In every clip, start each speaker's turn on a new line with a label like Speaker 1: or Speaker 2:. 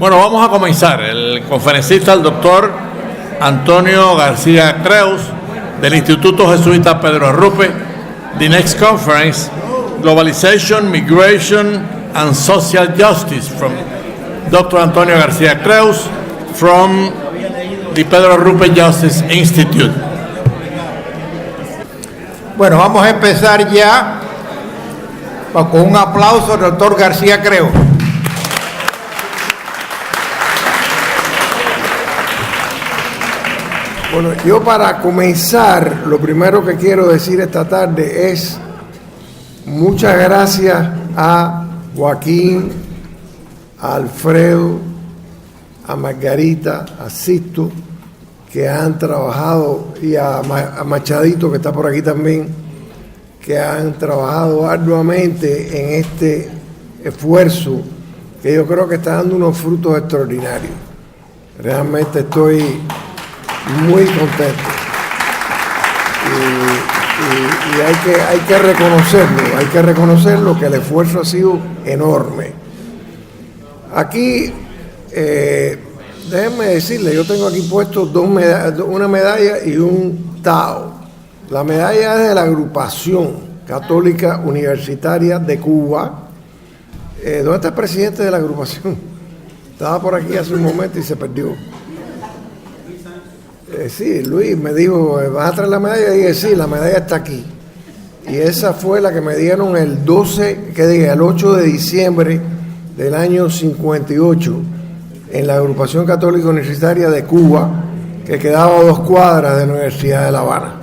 Speaker 1: Bueno, vamos a comenzar. El conferencista, el doctor Antonio García Creus, del Instituto Jesuita Pedro Arrupe. The next conference, Globalization, Migration and Social Justice, from Dr. Antonio García Creus, from the Pedro Arrupe Justice Institute.
Speaker 2: Bueno, vamos a empezar ya con un aplauso al doctor García Creus. Bueno, yo para comenzar, lo primero que quiero decir esta tarde es muchas gracias a Joaquín, a Alfredo, a Margarita, a Sisto, que han trabajado, y a Machadito, que está por aquí también, que han trabajado arduamente en este esfuerzo que yo creo que está dando unos frutos extraordinarios. Realmente estoy muy contento y hay que reconocerlo, que el esfuerzo ha sido enorme. Aquí, déjenme decirle, yo tengo aquí puestos una medalla y un Tao. La medalla es de la Agrupación Católica Universitaria de Cuba. ¿Dónde está el presidente de la agrupación? Estaba por aquí hace un momento y se perdió. Sí, Luis me dijo, ¿vas a traer la medalla? Y dije, sí, la medalla está aquí. Y esa fue la que me dieron el 8 de diciembre del año 58 en la Agrupación Católica Universitaria de Cuba, que quedaba a 2 cuadras de la Universidad de La Habana.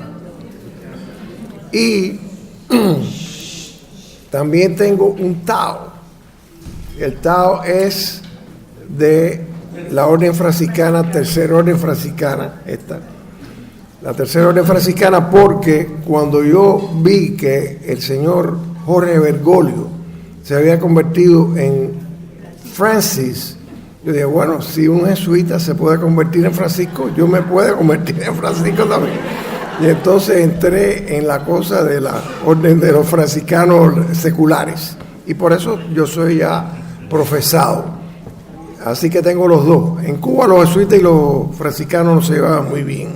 Speaker 2: Y también tengo un Tao. El Tao es de la Orden Franciscana, Tercera Orden Franciscana, la Tercera Orden Franciscana, porque cuando yo vi que el señor Jorge Bergoglio se había convertido en Francis, yo dije, bueno, si un jesuita se puede convertir en Francisco, yo me puedo convertir en Francisco también. Y entonces entré en la cosa de la Orden de los franciscanos seculares, y por eso yo soy ya profesado. Así que tengo los dos. En Cuba los jesuitas y los franciscanos no se llevaban muy bien.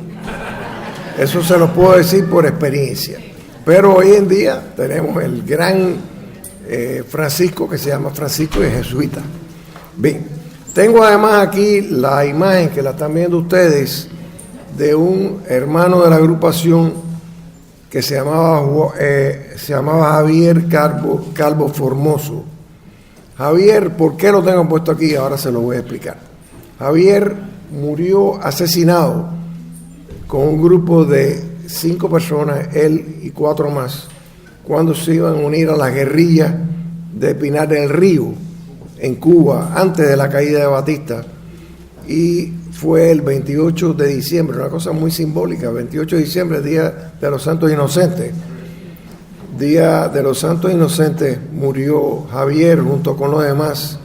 Speaker 2: Eso se lo puedo decir por experiencia. Pero hoy en día tenemos el gran Francisco, que se llama Francisco y es jesuita. Bien, tengo además aquí la imagen que la están viendo ustedes de un hermano de la agrupación que se llamaba Javier Calvo Formoso. Javier, ¿por qué lo tengo puesto aquí? Ahora se lo voy a explicar. Javier murió asesinado con un grupo de 5 personas, él y 4 más, cuando se iban a unir a la guerrilla de Pinar del Río, en Cuba, antes de la caída de Batista. Y fue el 28 de diciembre, una cosa muy simbólica, 28 de diciembre, Día de los Santos Inocentes. Día de los Santos Inocentes murió Javier junto con los demás,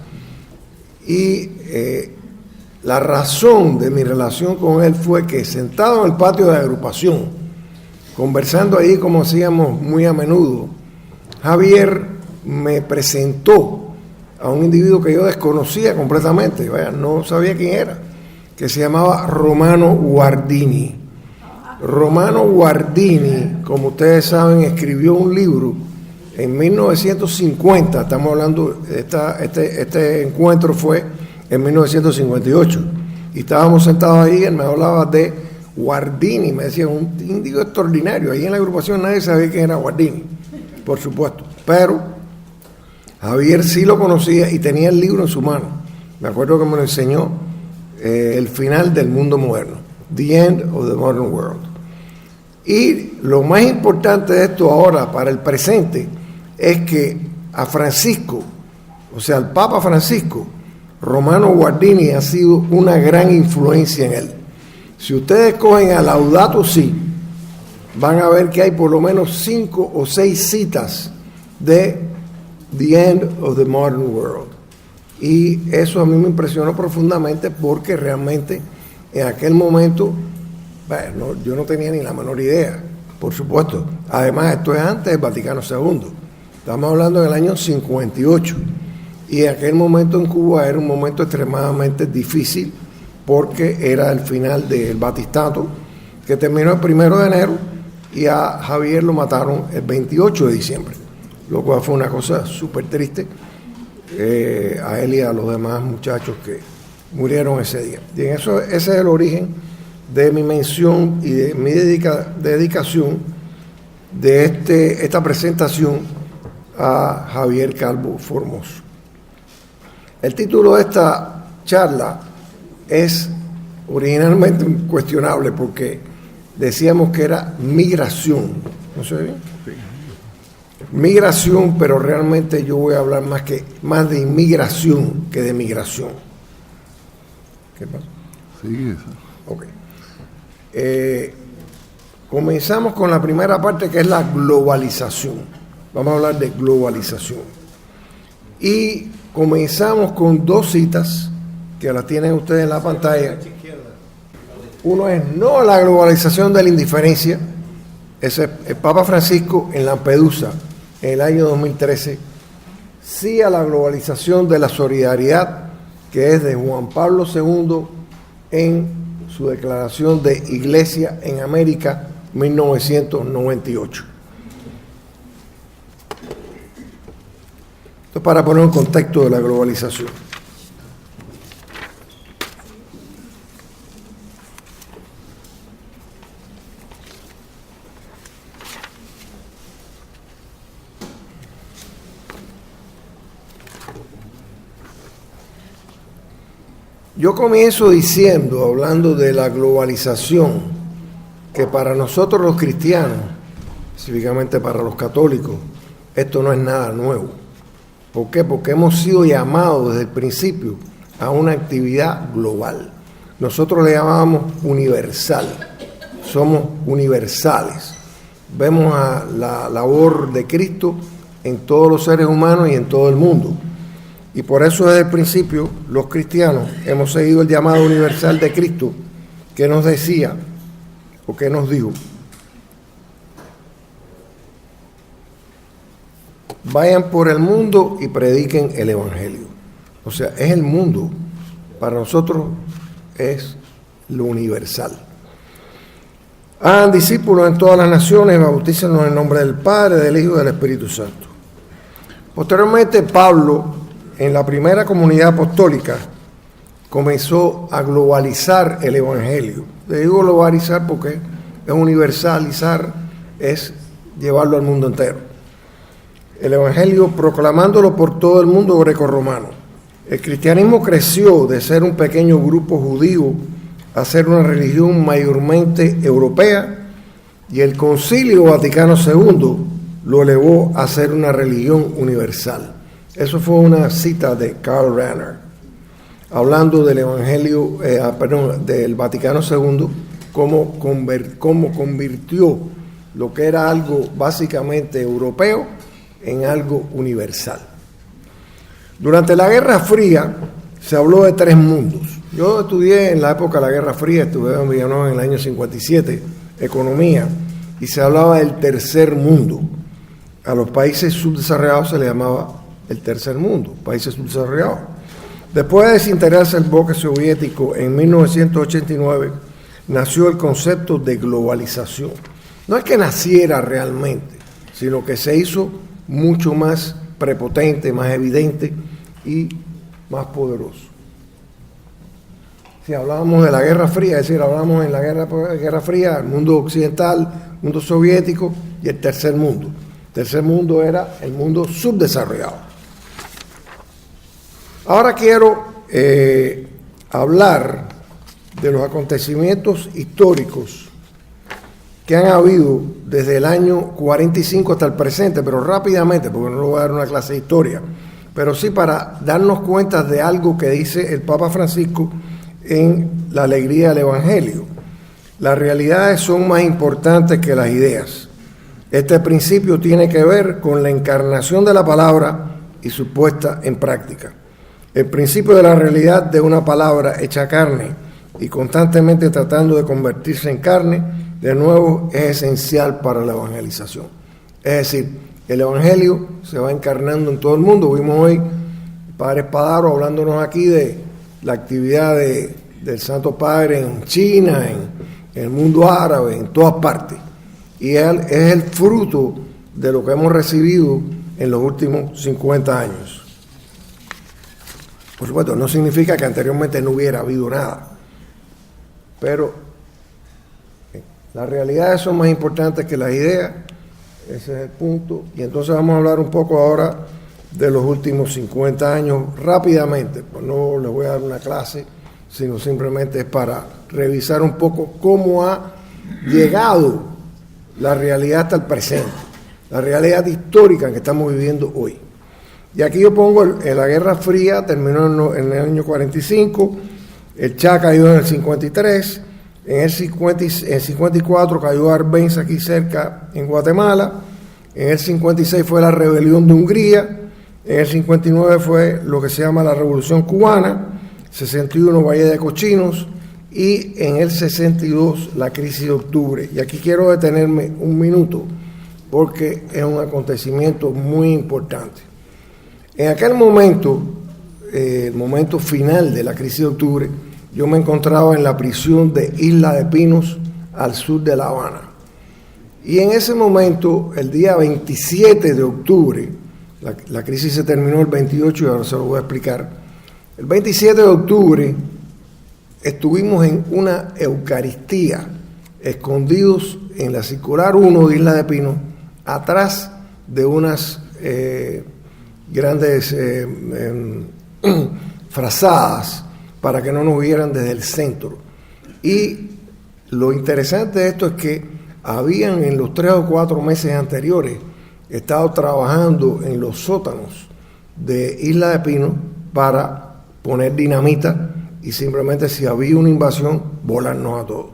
Speaker 2: y la razón de mi relación con él fue que sentado en el patio de la agrupación, conversando ahí como hacíamos muy a menudo, Javier me presentó a un individuo que yo desconocía completamente, vaya, no sabía quién era, que se llamaba Romano Guardini. Romano Guardini, como ustedes saben, escribió un libro en 1950, estamos hablando, este encuentro fue en 1958, y estábamos sentados ahí, él me hablaba de Guardini, me decía, un individuo extraordinario, ahí en la agrupación nadie sabía quién era Guardini, por supuesto, pero Javier sí lo conocía y tenía el libro en su mano, me acuerdo que me lo enseñó, El final del mundo moderno, The End of the Modern World. Y lo más importante de esto ahora, para el presente, es que a Francisco, o sea, al Papa Francisco, Romano Guardini ha sido una gran influencia en él. Si ustedes cogen a Laudato Si, van a ver que hay por lo menos 5 o 6 citas de The End of the Modern World. Y eso a mí me impresionó profundamente, porque realmente en aquel momento, bueno, yo no tenía ni la menor idea, por supuesto. Además, esto es antes del Vaticano II. Estamos hablando del año 58. Y en aquel momento en Cuba era un momento extremadamente difícil porque era el final del batistato, que terminó el 1 de enero y a Javier lo mataron el 28 de diciembre, lo cual fue una cosa súper triste a él y a los demás muchachos que murieron ese día. Y en eso, ese es el origen de mi mención y de mi dedicación de esta presentación a Javier Calvo Formoso. El título de esta charla es originalmente cuestionable porque decíamos que era migración, ¿no se ve bien? Sí. Migración, pero realmente yo voy a hablar más de inmigración que de migración. ¿Qué pasa?
Speaker 3: Sí,
Speaker 2: ok. Comenzamos con la primera parte, que es la globalización. Vamos a hablar de globalización. Y comenzamos con dos citas que las tienen ustedes en la pantalla. Uno es no a la globalización de la indiferencia. Ese es el Papa Francisco en Lampedusa en el año 2013. Sí a la globalización de la solidaridad, que es de Juan Pablo II en su declaración de Iglesia en América 1998. Esto es para poner un contexto de la globalización. Yo comienzo diciendo, hablando de la globalización, que para nosotros los cristianos, específicamente para los católicos, esto no es nada nuevo. ¿Por qué? Porque hemos sido llamados desde el principio a una actividad global. Nosotros le llamamos universal. Somos universales. Vemos a la labor de Cristo en todos los seres humanos y en todo el mundo. Y por eso desde el principio los cristianos hemos seguido el llamado universal de Cristo, que nos decía, o que nos dijo: vayan por el mundo y prediquen el Evangelio. O sea, es el mundo. Para nosotros es lo universal. Hagan discípulos en todas las naciones, bautícenlos en el nombre del Padre, del Hijo y del Espíritu Santo. Posteriormente, Pablo, en la primera comunidad apostólica, comenzó a globalizar el Evangelio. Le digo globalizar porque es universalizar, es llevarlo al mundo entero. El Evangelio proclamándolo por todo el mundo grecorromano. El cristianismo creció de ser un pequeño grupo judío a ser una religión mayormente europea, y el Concilio Vaticano II lo elevó a ser una religión universal. Eso fue una cita de Karl Rahner, hablando del Evangelio, del Vaticano II, cómo convirtió lo que era algo básicamente europeo en algo universal. Durante la Guerra Fría se habló de tres mundos. Yo estudié en la época de la Guerra Fría, estudié en Villanueva en el año 57, economía, y se hablaba del tercer mundo. A los países subdesarrollados se les llamaba el tercer mundo, países subdesarrollados. Después de desintegrarse el bloque soviético en 1989, nació el concepto de globalización. No es que naciera realmente, sino que se hizo mucho más prepotente, más evidente y más poderoso. Si hablábamos de la Guerra Fría, es decir, hablamos en la Guerra Fría, el mundo occidental, el mundo soviético y el tercer mundo. El tercer mundo era el mundo subdesarrollado. Ahora quiero hablar de los acontecimientos históricos que han habido desde el año 45 hasta el presente, pero rápidamente, porque no le voy a dar una clase de historia, pero sí para darnos cuenta de algo que dice el Papa Francisco en La Alegría del Evangelio. Las realidades son más importantes que las ideas. Este principio tiene que ver con la encarnación de la palabra y su puesta en práctica. El principio de la realidad de una palabra hecha carne y constantemente tratando de convertirse en carne, de nuevo es esencial para la evangelización. Es decir, el Evangelio se va encarnando en todo el mundo. Vimos hoy, el Padre Espadaro hablándonos aquí de la actividad del Santo Padre en China, en el mundo árabe, en todas partes. Y es el fruto de lo que hemos recibido en los últimos 50 años. Por supuesto, no significa que anteriormente no hubiera habido nada, pero las realidades son más importantes que las ideas, ese es el punto. Y entonces vamos a hablar un poco ahora de los últimos 50 años rápidamente, pues no les voy a dar una clase, sino simplemente es para revisar un poco cómo ha llegado la realidad hasta el presente, la realidad histórica que estamos viviendo hoy. Y aquí yo pongo la Guerra Fría, terminó en el año 45, el Cha cayó en el 53, en el 54 cayó Arbenz aquí cerca en Guatemala, en el 56 fue la rebelión de Hungría, en el 59 fue lo que se llama la Revolución Cubana, 61 Valle de Cochinos y en el 62 la crisis de octubre. Y aquí quiero detenerme un minuto porque es un acontecimiento muy importante. En aquel momento, el momento final de la crisis de octubre, yo me encontraba en la prisión de Isla de Pinos al sur de La Habana. Y en ese momento, el día 27 de octubre, la crisis se terminó el 28 y ahora se lo voy a explicar. El 27 de octubre estuvimos en una Eucaristía, escondidos en la Circular 1 de Isla de Pino, atrás de unas grandes frazadas para que no nos vieran desde el centro. Y lo interesante de esto es que habían en los 3 o 4 meses anteriores estado trabajando en los sótanos de Isla de Pino para poner dinamita y simplemente si había una invasión, volarnos a todos.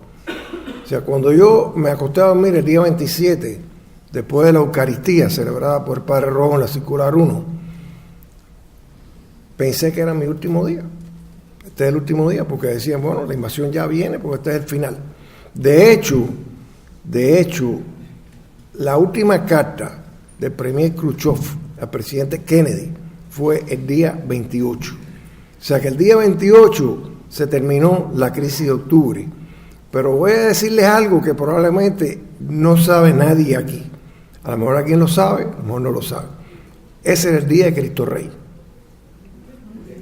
Speaker 2: O sea, cuando yo me acosté a dormir el día 27, después de la Eucaristía celebrada por el Padre Rojo en la Circular 1, pensé que era mi último día. Este es el último día porque decían, bueno, la invasión ya viene porque este es el final. De hecho, la última carta del premier Khrushchev al presidente Kennedy fue el día 28. O sea que el día 28 se terminó la crisis de octubre. Pero voy a decirles algo que probablemente no sabe nadie aquí. A lo mejor alguien lo sabe, a lo mejor no lo sabe. Ese era el día de Cristo Rey.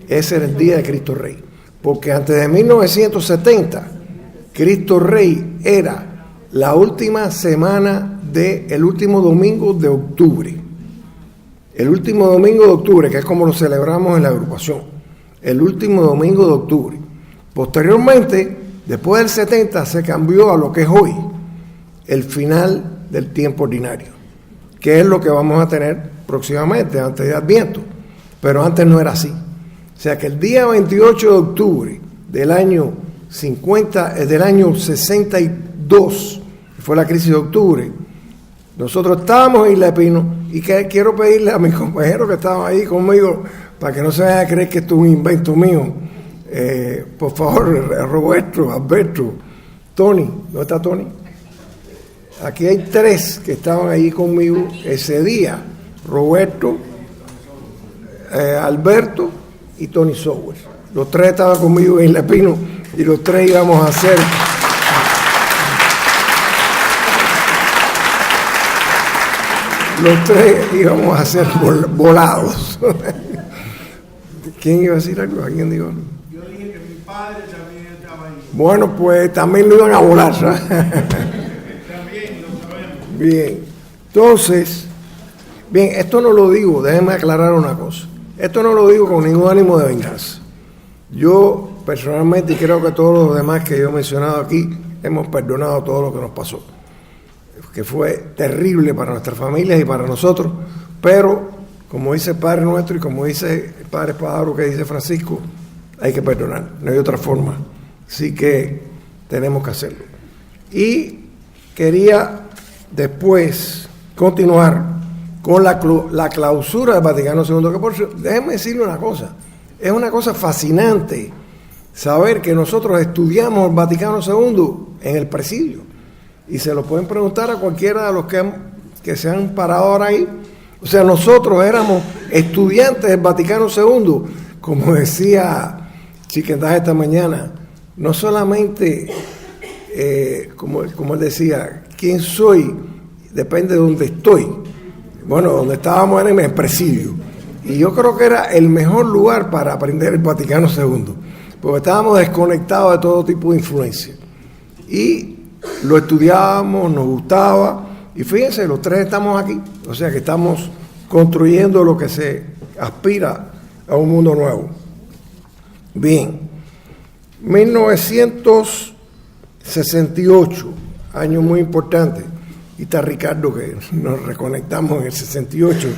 Speaker 2: Ese era el día de Cristo Rey. Porque antes de 1970, Cristo Rey era la última semana el último domingo de octubre. El último domingo de octubre, que es como lo celebramos en la agrupación. El último domingo de octubre. Posteriormente, después del 70, se cambió a lo que es hoy, el final del tiempo ordinario, que es lo que vamos a tener próximamente, antes de Adviento. Pero antes no era así. O sea que el día 28 de octubre del año 62, que fue la crisis de octubre, nosotros estábamos en Isla de Pino y quiero pedirle a mis compañeros que estaban ahí conmigo, para que no se vayan a creer que esto es un invento mío, por favor, Roberto, Alberto, Tony, ¿dónde está Tony? Aquí hay 3 que estaban ahí conmigo ese día, Roberto, Alberto y Tony Sowers. Los 3 estaban conmigo en Isla de Pino y los 3 íbamos a hacer volados. ¿Quién iba a decir algo? ¿Alguien dijo algo?
Speaker 3: Yo dije que mi padre también estaba ahí.
Speaker 2: Bueno, pues también lo iban a volar, ¿sabes?
Speaker 3: También lo sabemos.
Speaker 2: Bien, entonces, esto no lo digo, déjenme aclarar una cosa. Esto no lo digo con ningún ánimo de venganza. Yo personalmente, y creo que todos los demás que yo he mencionado aquí, hemos perdonado todo lo que nos pasó, que fue terrible para nuestras familias y para nosotros, pero como dice el Padre Nuestro y como dice el Padre Espadaro, que dice Francisco, hay que perdonar, no hay otra forma, así que tenemos que hacerlo. Y quería después continuar con la clausura del Vaticano II, que por cierto, déjenme decirle una cosa, es una cosa fascinante saber que nosotros estudiamos el Vaticano II en el presidio, y se lo pueden preguntar a cualquiera de los que se han parado ahora ahí, O sea, nosotros éramos estudiantes del Vaticano II, como decía Chiquendas esta mañana, no solamente, como él decía, quién soy depende de dónde estoy. Bueno, donde estábamos era en el presidio. Y yo creo que era el mejor lugar para aprender el Vaticano II, porque estábamos desconectados de todo tipo de influencia. Y lo estudiábamos, nos gustaba, y fíjense, los tres estamos aquí, o sea que estamos construyendo lo que se aspira a un mundo nuevo. Bien, 1968, año muy importante, y está Ricardo que nos reconectamos en el 68,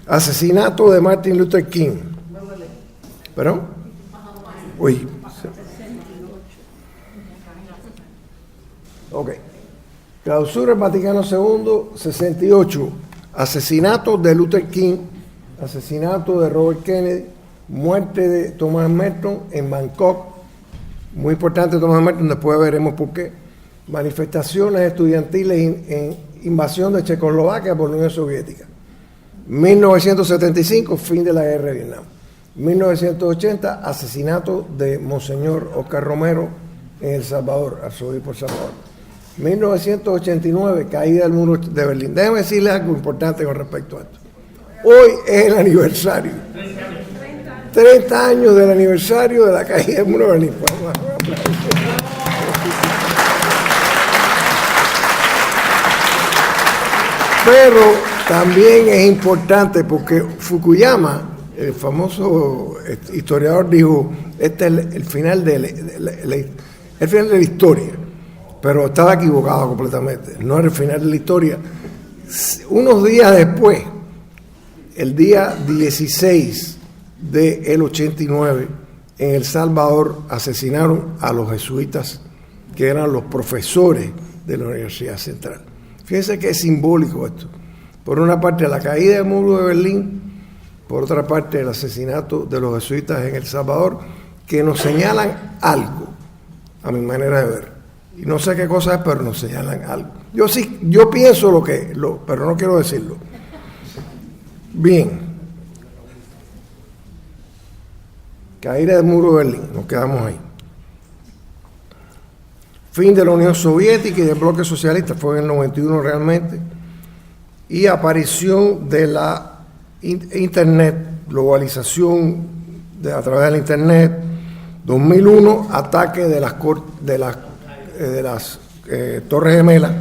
Speaker 2: asesinato de Martin Luther King. ¿Perdón? Uy. Ok. Clausura del Vaticano II, 68. Asesinato de Luther King, asesinato de Robert Kennedy, muerte de Thomas Merton en Bangkok. Muy importante Thomas Merton, después veremos por qué. Manifestaciones estudiantiles en invasión de Checoslovaquia por la Unión Soviética. 1975, fin de la guerra de Vietnam. 1980, asesinato de Monseñor Oscar Romero en El Salvador, arzobispo de El Salvador. 1989, caída del muro de Berlín. Déjenme decirles algo importante con respecto a esto. Hoy es el aniversario. 30 años del aniversario de la caída del muro de Berlín. Pero también es importante porque Fukuyama, el famoso historiador, dijo, este es el final de la historia, pero estaba equivocado completamente, no era el final de la historia. Unos días después, el día 16 del 89, en El Salvador asesinaron a los jesuitas, que eran los profesores de la Universidad Central. Fíjense que es simbólico esto. Por una parte, la caída del muro de Berlín, por otra parte, el asesinato de los jesuitas en El Salvador, que nos señalan algo, a mi manera de ver. Y no sé qué cosa es, pero nos señalan algo. Yo pienso pero no quiero decirlo. Bien. Caída del muro de Berlín, nos quedamos ahí. Fin de la Unión Soviética y del bloque socialista, fue en el 91 realmente, y aparición de la Internet, globalización a través del Internet. 2001, ataque de las Torres Gemelas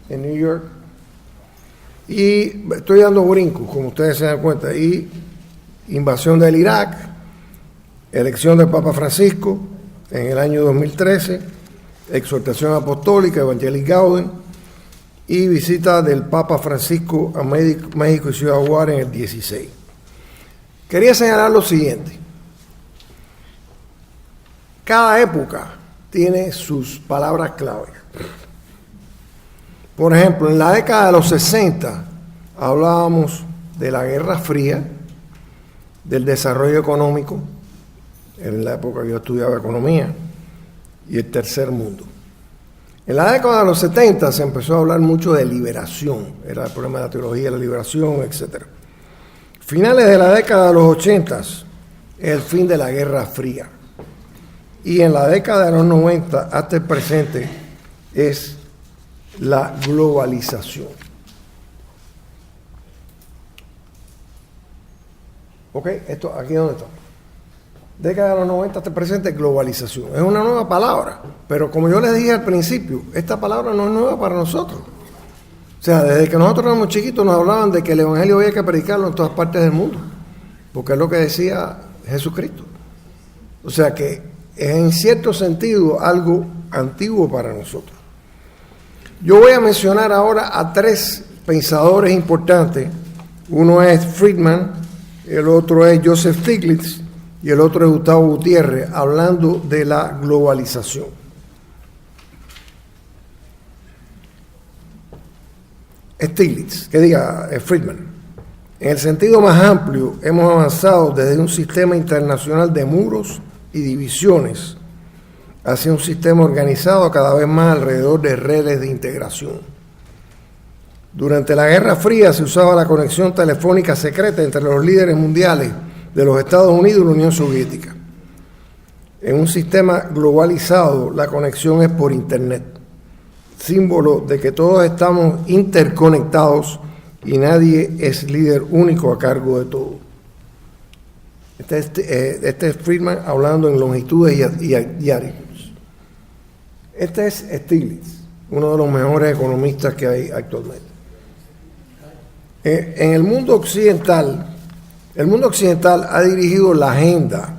Speaker 2: en New York, y estoy dando brincos, como ustedes se dan cuenta, y invasión del Irak, elección del Papa Francisco en el año 2013, exhortación apostólica, Evangelii Gaudium, y visita del Papa Francisco a México y Ciudad Juárez en el 16. Quería señalar lo siguiente. Cada época tiene sus palabras clave. Por ejemplo, en la década de los 60 hablábamos de la Guerra Fría, del desarrollo económico, en la época que yo estudiaba economía, y el tercer mundo. En la década de los 70 se empezó a hablar mucho de liberación, era el problema de la teología de la liberación, etc. Finales de la década de los 80 es el fin de la Guerra Fría. Y en la década de los 90 hasta el presente es la globalización. ¿Ok? Esto, ¿aquí dónde está? Década de los 90 hasta el presente, globalización. Es una nueva palabra, pero como yo les dije al principio, esta palabra no es nueva para nosotros. O sea, desde que nosotros éramos chiquitos nos hablaban de que el evangelio había que predicarlo en todas partes del mundo, porque es lo que decía Jesucristo. O sea que es en cierto sentido algo antiguo para nosotros. Yo voy a mencionar ahora a tres pensadores importantes. Uno es Friedman, el otro es Joseph Stiglitz y el otro es Gustavo Gutiérrez, hablando de la globalización. Stiglitz, Friedman. En el sentido más amplio, hemos avanzado desde un sistema internacional de muros y divisiones hacia un sistema organizado cada vez más alrededor de redes de integración. Durante la Guerra Fría se usaba la conexión telefónica secreta entre los líderes mundiales de los Estados Unidos y la Unión Soviética. En un sistema globalizado, la conexión es por Internet, símbolo de que todos estamos interconectados y nadie es líder único a cargo de todo. Este es Friedman hablando en longitudes y arcos. Este es Stiglitz, uno de los mejores economistas que hay actualmente. En el mundo occidental ha dirigido la agenda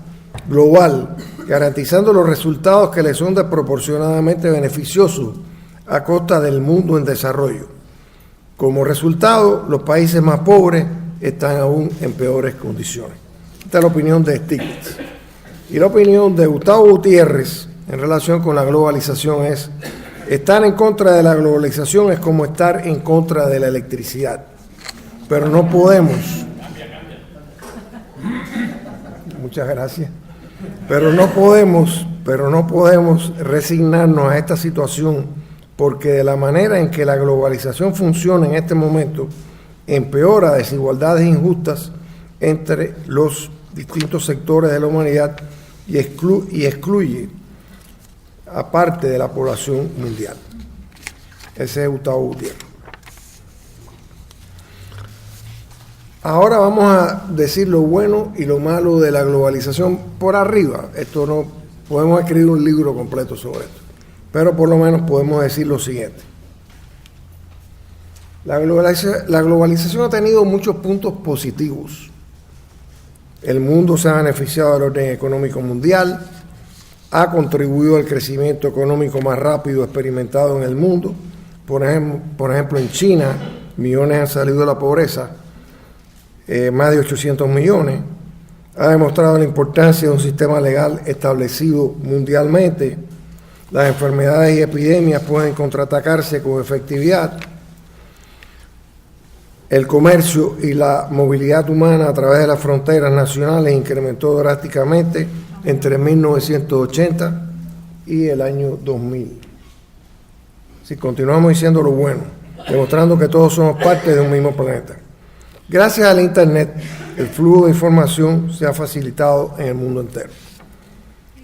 Speaker 2: global, garantizando los resultados que le son desproporcionadamente beneficiosos a costa del mundo en desarrollo. Como resultado, los países más pobres están aún en peores condiciones. Esta es la opinión de Stiglitz. Y la opinión de Gustavo Gutiérrez en relación con la globalización es: estar en contra de la globalización es como estar en contra de la electricidad. Pero no podemos. Muchas gracias. Pero no podemos resignarnos a esta situación, porque de la manera en que la globalización funciona en este momento, empeora desigualdades injustas entre los distintos sectores de la humanidad y excluye a parte de la población mundial. Ese es Gustavo Gutiérrez. Ahora vamos a decir lo bueno y lo malo de la globalización por arriba. Esto no podemos escribir un libro completo sobre esto, pero por lo menos podemos decir lo siguiente. La globalización ha tenido muchos puntos positivos. El mundo se ha beneficiado del orden económico mundial, ha contribuido al crecimiento económico más rápido experimentado en el mundo. Por ejemplo, en China, millones han salido de la pobreza, más de 800 millones. Ha demostrado la importancia de un sistema legal establecido mundialmente. Las enfermedades y epidemias pueden contraatacarse con efectividad. El comercio y la movilidad humana a través de las fronteras nacionales incrementó drásticamente entre 1980 y el año 2000. Si continuamos diciendo lo bueno, demostrando que todos somos parte de un mismo planeta. Gracias al Internet, el flujo de información se ha facilitado en el mundo entero.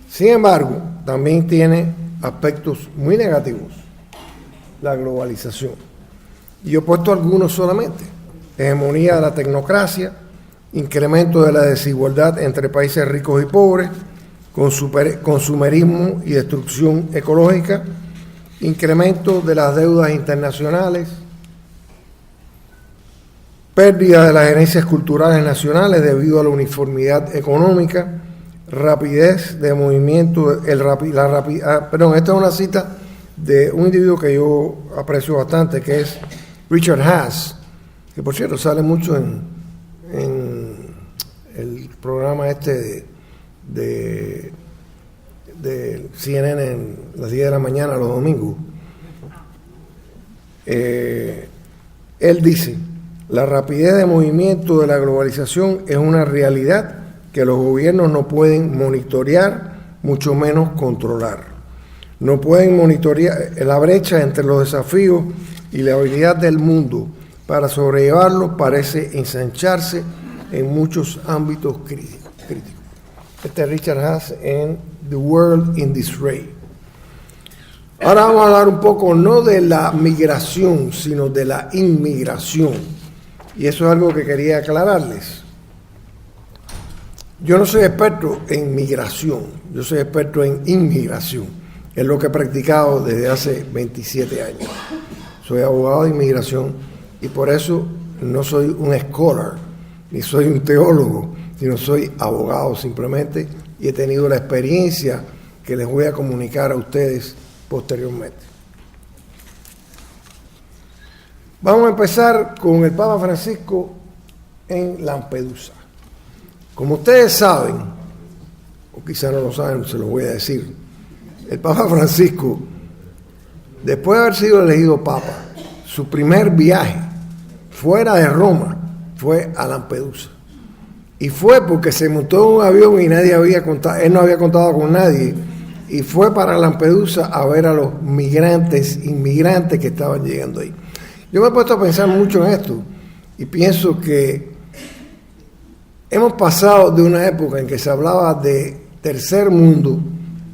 Speaker 2: Sin embargo, también tiene aspectos muy negativos, la globalización. Y yo he puesto algunos solamente: hegemonía de la tecnocracia, incremento de la desigualdad entre países ricos y pobres, consumerismo y destrucción ecológica, incremento de las deudas internacionales, pérdida de las herencias culturales nacionales debido a la uniformidad económica, rapidez de movimiento, esta es una cita de un individuo que yo aprecio bastante, que es Richard Haas, que por cierto sale mucho en el programa de CNN en las 10 de la mañana los domingos. Él dice: la rapidez de movimiento de la globalización es una realidad que los gobiernos no pueden monitorear, mucho menos controlar. No pueden monitorear la brecha entre los desafíos y la habilidad del mundo para sobrellevarlo parece ensancharse en muchos ámbitos críticos. Este es Richard Haas en The World in Disarray. Ahora vamos a hablar un poco no de la migración, sino de la inmigración. Y eso es algo que quería aclararles. Yo no soy experto en migración, yo soy experto en inmigración. Es lo que he practicado desde hace 27 años. Soy abogado de inmigración y por eso no soy un scholar, ni soy un teólogo, sino soy abogado simplemente, y he tenido la experiencia que les voy a comunicar a ustedes posteriormente. Vamos a empezar con el Papa Francisco en Lampedusa. Como ustedes saben, o quizá no lo saben, se lo voy a decir, el Papa Francisco, después de haber sido elegido Papa, su primer viaje fuera de Roma fue a Lampedusa. Y fue porque se montó en un avión y él no había contado con nadie, y fue para Lampedusa a ver a los inmigrantes que estaban llegando ahí. Yo me he puesto a pensar mucho en esto y pienso que hemos pasado de una época en que se hablaba de tercer mundo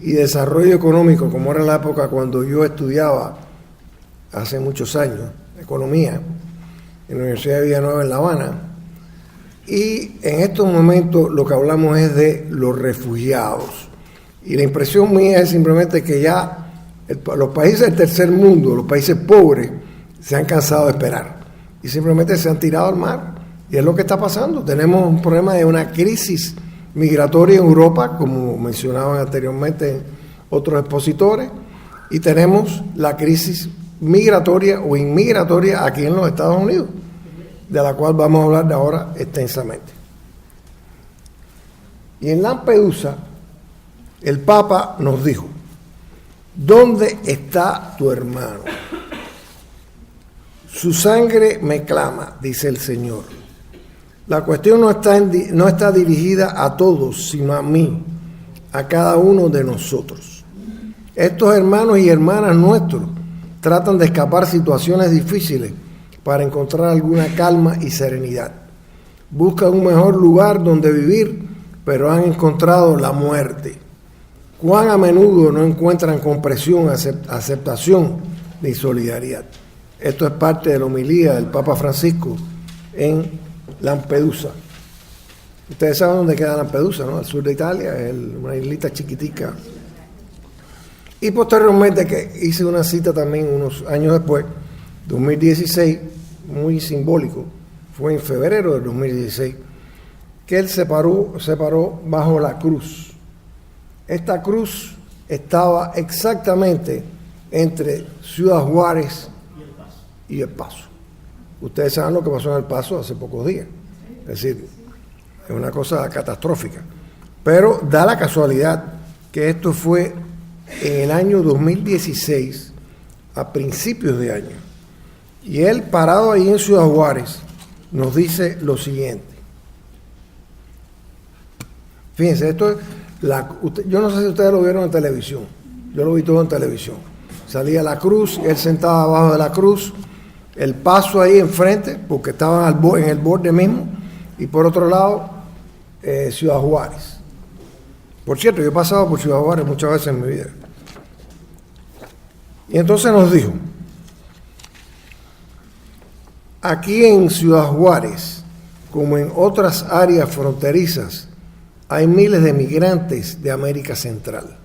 Speaker 2: y desarrollo económico, como era la época cuando yo estudiaba hace muchos años, economía, en la Universidad de Villanueva en La Habana, y en estos momentos lo que hablamos es de los refugiados. Y la impresión mía es simplemente que ya los países del tercer mundo, los países pobres, se han cansado de esperar y simplemente se han tirado al mar. Y es lo que está pasando. Tenemos un problema de una crisis migratoria en Europa, como mencionaban anteriormente otros expositores, y tenemos la crisis migratoria o inmigratoria aquí en los Estados Unidos, de la cual vamos a hablar de ahora extensamente. Y en Lampedusa, el Papa nos dijo: ¿dónde está tu hermano? Su sangre me clama, dice el Señor. La cuestión no está dirigida a todos, sino a mí, a cada uno de nosotros. Estos hermanos y hermanas nuestros tratan de escapar situaciones difíciles para encontrar alguna calma y serenidad. Buscan un mejor lugar donde vivir, pero han encontrado la muerte. Cuán a menudo no encuentran comprensión, aceptación ni solidaridad. Esto es parte de la homilía del Papa Francisco en Lampedusa. Ustedes saben dónde queda Lampedusa, ¿no? Al sur de Italia, es una islita chiquitica. Y posteriormente, que hice una cita también unos años después, 2016, muy simbólico, fue en febrero del 2016, que él se paró bajo la cruz. Esta cruz estaba exactamente entre Ciudad Juárez y El Paso. Ustedes saben lo que pasó en El Paso hace pocos días. Es decir, es una cosa catastrófica. Pero da la casualidad que esto fue en el año 2016, a principios de año. Y él, parado ahí en Ciudad Juárez, nos dice lo siguiente. Fíjense, esto es yo no sé si ustedes lo vieron en televisión. Yo lo vi todo en televisión. Salía la cruz, él sentado abajo de la cruz, El Paso ahí enfrente, porque estaban en el borde mismo, y por otro lado, Ciudad Juárez. Por cierto, yo he pasado por Ciudad Juárez muchas veces en mi vida. Y entonces nos dijo: aquí en Ciudad Juárez, como en otras áreas fronterizas, hay miles de migrantes de América Central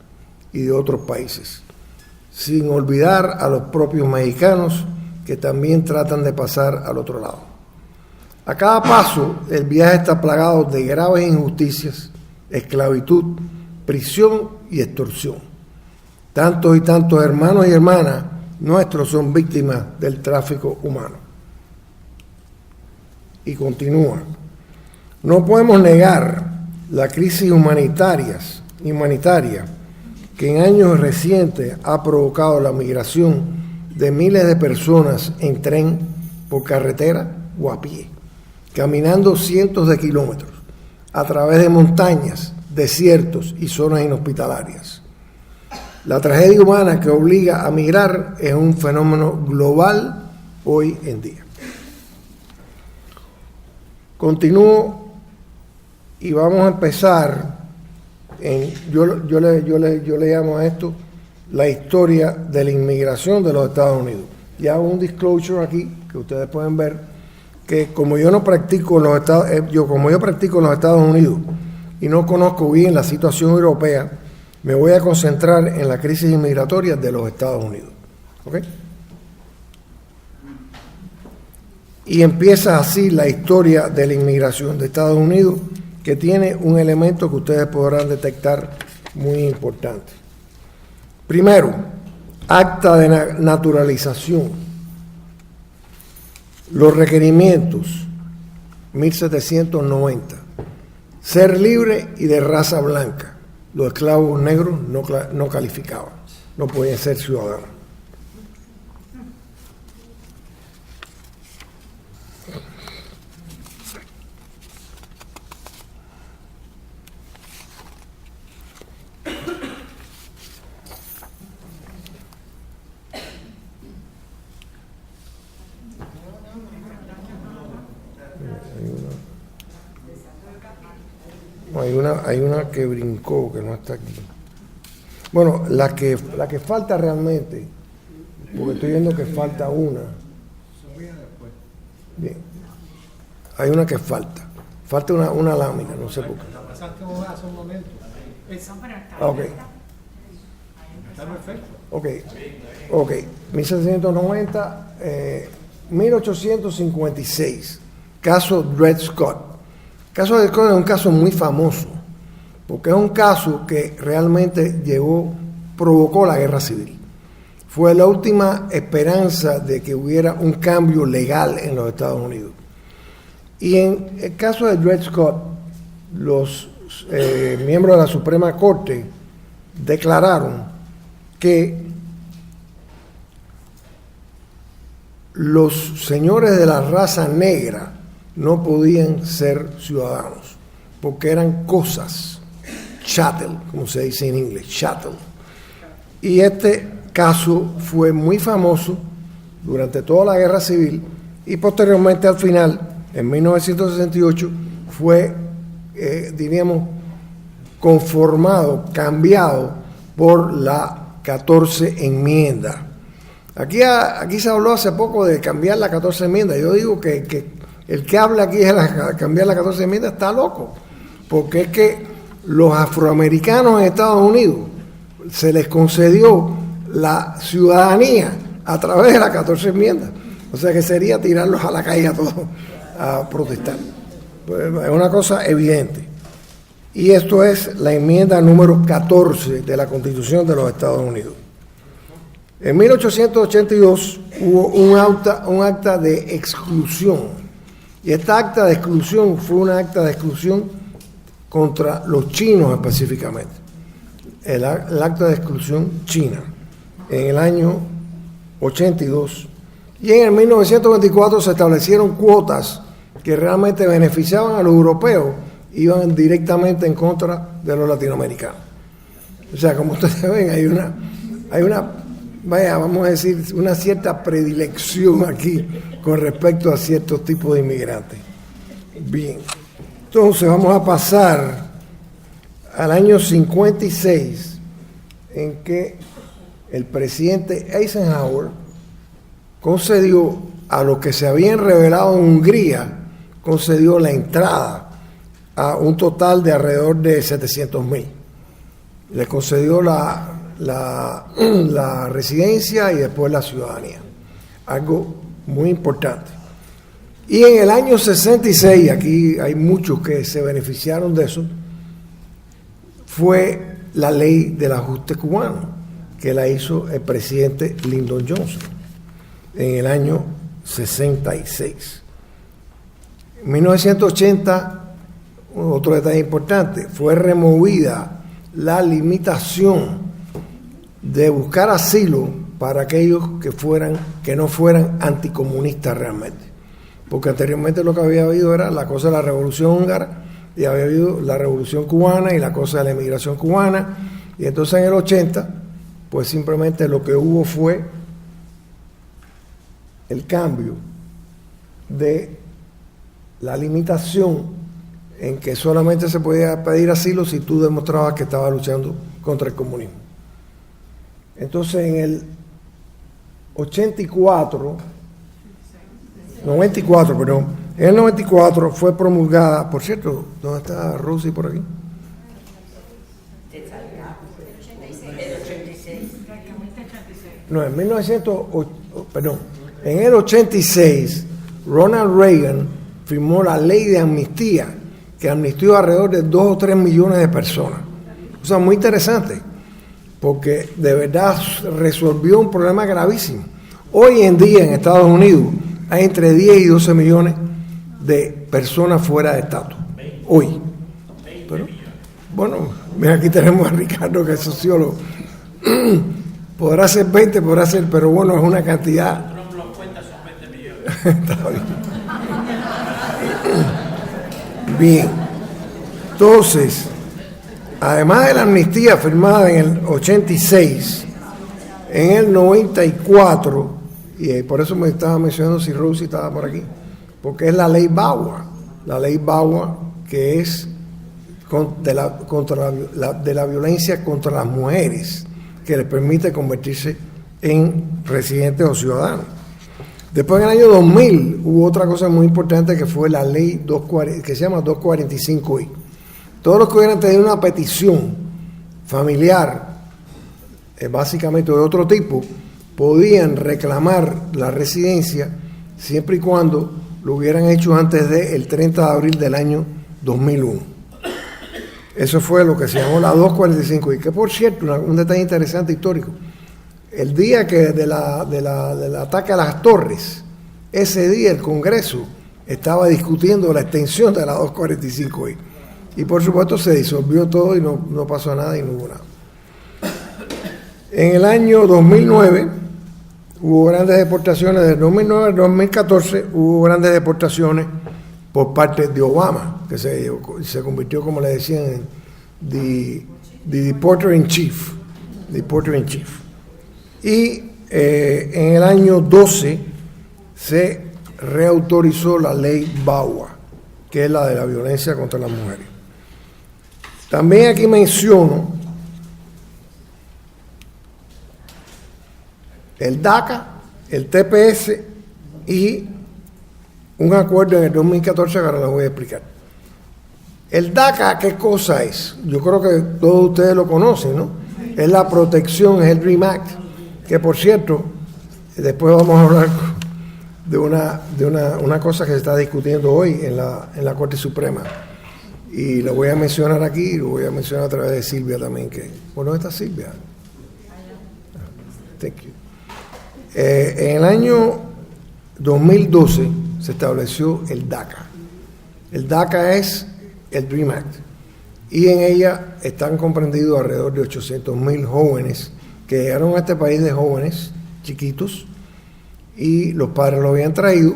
Speaker 2: y de otros países, sin olvidar a los propios mexicanos que también tratan de pasar al otro lado. A cada paso, el viaje está plagado de graves injusticias, esclavitud, prisión y extorsión. Tantos y tantos hermanos y hermanas nuestros son víctimas del tráfico humano. Y continúa: no podemos negar la crisis humanitaria que en años recientes ha provocado la migración de miles de personas en tren, por carretera o a pie, caminando cientos de kilómetros a través de montañas, desiertos y zonas inhospitalarias. La tragedia humana que obliga a migrar es un fenómeno global hoy en día. Continúo y vamos a empezar yo le llamo a esto la historia de la inmigración de los Estados Unidos. Y hago un disclosure aquí que ustedes pueden ver, que como yo practico en los Estados Unidos y no conozco bien la situación europea, me voy a concentrar en la crisis inmigratoria de los Estados Unidos. ¿Ok? Y empieza así la historia de la inmigración de Estados Unidos, que tiene un elemento que ustedes podrán detectar muy importante. Primero, acta de naturalización. Los requerimientos, 1790. Ser libre y de raza blanca. Los esclavos negros no calificaban, no podían ser ciudadanos. hay una que brincó, que no está aquí. Bueno, la que falta realmente, porque estoy viendo que falta una. Bien. Hay una que falta. Falta una lámina, no sé por qué.
Speaker 3: La pasaste vos hace un momento.
Speaker 2: Ok.
Speaker 3: Está perfecto.
Speaker 2: Ok. 1790, 1856. Caso Dred Scott. El caso de Dred Scott es un caso muy famoso, porque es un caso que realmente provocó la guerra civil. Fue la última esperanza de que hubiera un cambio legal en los Estados Unidos. Y en el caso de Dred Scott, los miembros de la Suprema Corte declararon que los señores de la raza negra no podían ser ciudadanos, porque eran cosas, chattel, como se dice en inglés, chattel. Y este caso fue muy famoso durante toda la guerra civil y posteriormente al final, en 1968, fue, diríamos, conformado, cambiado por la 14 enmienda. Aquí se habló hace poco de cambiar la 14 enmienda. Yo digo que el que habla aquí de cambiar la 14 enmienda está loco, porque es que los afroamericanos en Estados Unidos se les concedió la ciudadanía a través de la 14 enmienda. O sea que sería tirarlos a la calle a todos a protestar. Pues es una cosa evidente. Y esto es la enmienda número 14 de la Constitución de los Estados Unidos. En 1882 hubo un acta de exclusión. Y esta acta de exclusión fue una acta de exclusión contra los chinos específicamente. El acta de exclusión china en el año 82. Y en el 1924 se establecieron cuotas que realmente beneficiaban a los europeos, iban directamente en contra de los latinoamericanos. O sea, como ustedes ven, hay una, vamos a decir, una cierta predilección aquí con respecto a ciertos tipos de inmigrantes. Bien, entonces vamos a pasar al año 56, en que el presidente Eisenhower concedió a los que se habían rebelado en Hungría, concedió la entrada a un total de alrededor de 700,000. Le concedió la residencia y después la ciudadanía. Algo muy importante. Y en el año 66, aquí hay muchos que se beneficiaron de eso, fue la ley del ajuste cubano, que la hizo el presidente Lyndon Johnson en el año 66. En 1980, otro detalle importante, fue removida la limitación de buscar asilo para aquellos que no fueran anticomunistas realmente. Porque anteriormente lo que había habido era la cosa de la Revolución Húngara, y había habido la Revolución Cubana y la cosa de la emigración cubana, y entonces en el 80, pues simplemente lo que hubo fue el cambio de la limitación en que solamente se podía pedir asilo si tú demostrabas que estabas luchando contra el comunismo. Entonces en el 94 fue promulgada, por cierto, ¿dónde está Rosy por aquí? No, en el 86, Ronald Reagan firmó la ley de amnistía, que amnistió alrededor de 2 o 3 millones de personas. O sea, muy interesante, porque de verdad resolvió un problema gravísimo. Hoy en día en Estados Unidos hay entre 10 y 12 millones de personas fuera de estatus. Hoy. Pero, bueno, mira, aquí tenemos a Ricardo, que es sociólogo. Podrá ser 20, podrá ser, pero bueno, es una cantidad.
Speaker 4: Trump los cuenta, son 20 millones.
Speaker 2: Está bien. Bien. Entonces, además de la amnistía firmada en el 86, en el 94, y por eso me estaba mencionando si Rosie estaba por aquí, porque es la ley BAWA, que es de la violencia contra las mujeres, que les permite convertirse en residentes o ciudadanos. Después, en el año 2000, hubo otra cosa muy importante que fue la ley 240, que se llama 245I. Todos los que hubieran tenido una petición familiar, básicamente de otro tipo, podían reclamar la residencia siempre y cuando lo hubieran hecho antes del 30 de abril del año 2001. Eso fue lo que se llamó la 245I, que por cierto, un detalle interesante histórico. El día que del ataque a las torres, ese día el Congreso estaba discutiendo la extensión de la 245I. Y por supuesto se disolvió todo y no pasó nada y no hubo nada. En el año 2009 hubo grandes deportaciones, del 2009 al 2014 hubo grandes deportaciones por parte de Obama, que se convirtió, como le decían, en the Deporter in Chief. Y en el año 12 se reautorizó la ley VAWA, que es la de la violencia contra las mujeres. También aquí menciono el DACA, el TPS y un acuerdo en el 2014 que ahora lo voy a explicar. El DACA, ¿qué cosa es? Yo creo que todos ustedes lo conocen, ¿no? Es la protección, es el DREAM Act, que por cierto, después vamos a hablar de una cosa que se está discutiendo hoy en la Corte Suprema. Y lo voy a mencionar aquí, y lo voy a mencionar a través de Silvia también. ¿Dónde está Silvia? Thank you. En el año 2012 se estableció el DACA. El DACA es el DREAM Act. Y en ella están comprendidos alrededor de 800,000 jóvenes que llegaron a este país de jóvenes chiquitos y los padres lo habían traído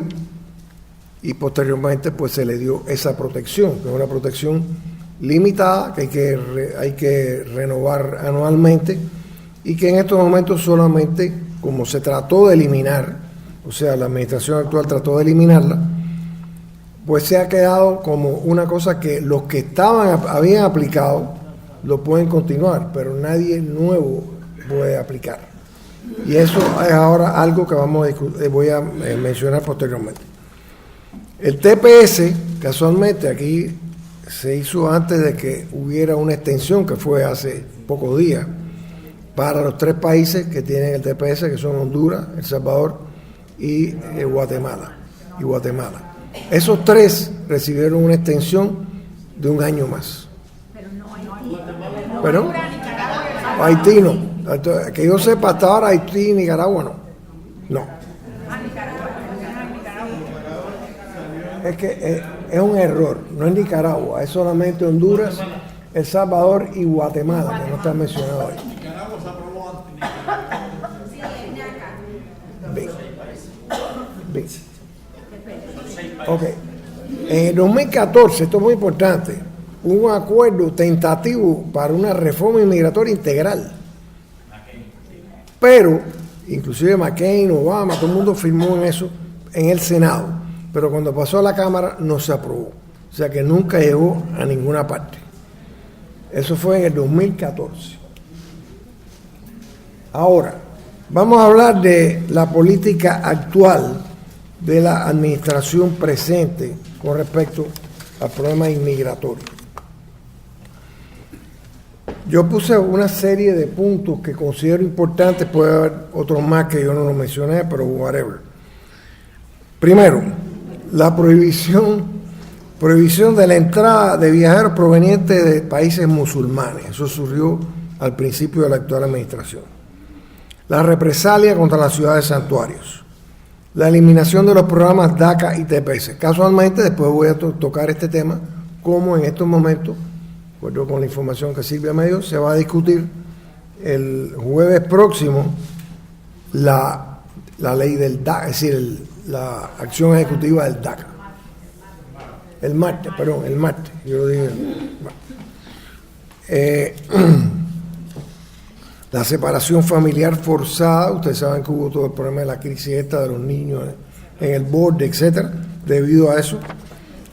Speaker 2: y posteriormente pues se le dio esa protección, que es una protección limitada que hay que renovar anualmente y que en estos momentos solamente, como se trató de eliminar, o sea, la administración actual trató de eliminarla, pues se ha quedado como una cosa que los que habían aplicado lo pueden continuar, pero nadie nuevo puede aplicar. Y eso es ahora algo que voy a mencionar posteriormente. El TPS, casualmente, aquí se hizo antes de que hubiera una extensión, que fue hace pocos días, para los 3 países que tienen el TPS, que son Honduras, El Salvador y Guatemala. Esos 3 recibieron una extensión de 1 año más.
Speaker 5: Pero no Haití.
Speaker 2: ¿Pero? Haití no. Que yo sepa, hasta ahora Haití y Nicaragua no. No. Es que es un error, no es Nicaragua, es solamente Honduras, El Salvador y Guatemala, que no están mencionados ahí.
Speaker 4: Nicaragua se aprobó antes Nicaragua.
Speaker 2: Bien. Ok. En el 2014, esto es muy importante, hubo un acuerdo tentativo para una reforma inmigratoria integral. Pero, inclusive McCain, Obama, todo el mundo firmó en eso en el Senado. Pero cuando pasó a la Cámara no se aprobó. O sea que nunca llegó a ninguna parte. Eso fue en el 2014. Ahora, vamos a hablar de la política actual de la administración presente con respecto al problema inmigratorio. Yo puse una serie de puntos que considero importantes, puede haber otros más que yo no los mencioné, pero whatever. Primero, la prohibición de la entrada de viajeros provenientes de países musulmanes. Eso surgió al principio de la actual administración. La represalia contra las ciudades santuarios. La eliminación de los programas DACA y TPS. Casualmente, después voy a tocar este tema, como en estos momentos, de acuerdo con la información que Silvia me dio, se va a discutir el jueves próximo la ley del DACA, es decir, la acción ejecutiva del DACA. El martes, yo lo dije. La separación familiar forzada, ustedes saben que hubo todo el problema de la crisis esta de los niños en el borde, etcétera, debido a eso.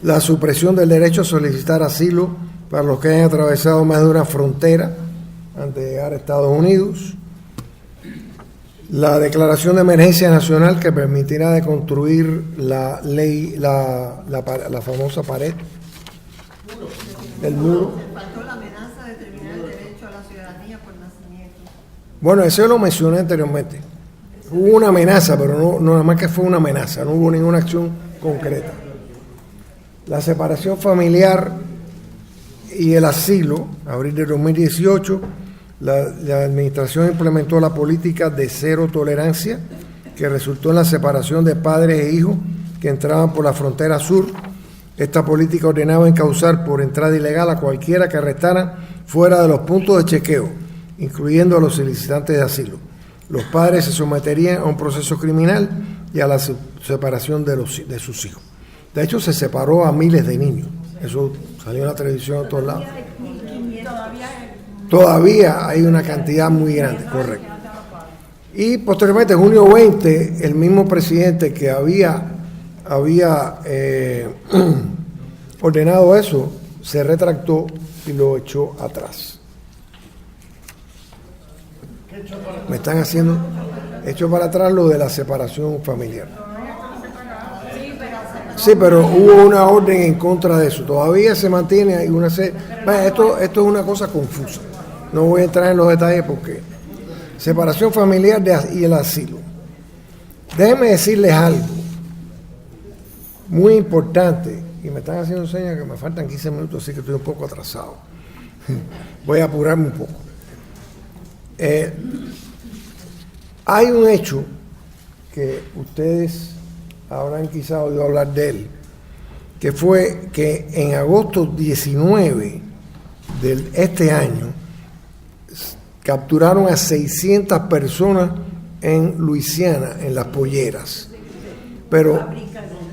Speaker 2: La supresión del derecho a solicitar asilo para los que hayan atravesado más de una frontera antes de llegar a Estados Unidos. La declaración de emergencia nacional que permitirá de construir la ley, la famosa pared del muro.
Speaker 5: Faltó la amenaza de terminar el derecho a la ciudadanía por nacimiento.
Speaker 2: Bueno, eso lo mencioné anteriormente. Hubo una amenaza, pero no nada más que fue una amenaza, no hubo ninguna acción concreta. La separación familiar y el asilo, abril de 2018, la administración implementó la política de cero tolerancia, que resultó en la separación de padres e hijos que entraban por la frontera sur. Esta política ordenaba encauzar por entrada ilegal a cualquiera que arrestaran fuera de los puntos de chequeo, incluyendo a los solicitantes de asilo. Los padres se someterían a un proceso criminal y a la separación de sus hijos. De hecho, se separó a miles de niños. Eso salió en la televisión a todos lados. Todavía hay una cantidad muy grande, correcto. Y posteriormente, en junio 20, el mismo presidente que había ordenado eso, se retractó y lo echó atrás. Me están haciendo hecho para atrás lo de la separación familiar. Sí, pero hubo una orden en contra de eso. Todavía se mantiene, hay una esto es una cosa confusa. No voy a entrar en los detalles porque separación familiar y el asilo. Déjenme decirles algo muy importante, y me están haciendo señas que me faltan 15 minutos, así que estoy un poco atrasado. Voy a apurarme un poco. Hay un hecho que ustedes habrán quizá oído hablar de él, que fue que en agosto 19 de este año capturaron a 600 personas en Luisiana, en las polleras. Pero,